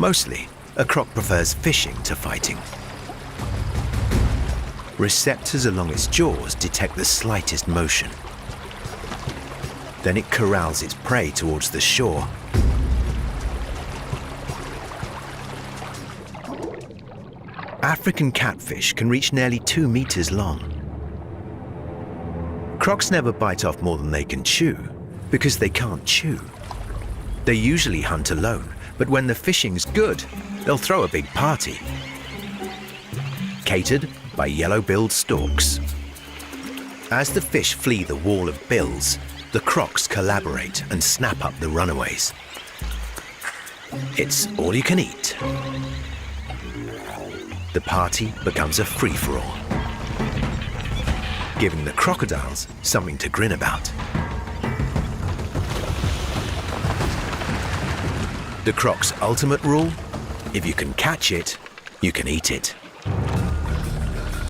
Mostly, a croc prefers fishing to fighting. Receptors along its jaws detect the slightest motion. Then it corrals its prey towards the shore. African catfish can reach nearly 2 meters long. Crocs never bite off more than they can chew because they can't chew. They usually hunt alone, but when the fishing's good, they'll throw a big party. Catered by yellow-billed storks. As the fish flee the wall of bills, the crocs collaborate and snap up the runaways. It's all you can eat. The party becomes a free-for-all, giving the crocodiles something to grin about. The croc's ultimate rule: if you can catch it, you can eat it.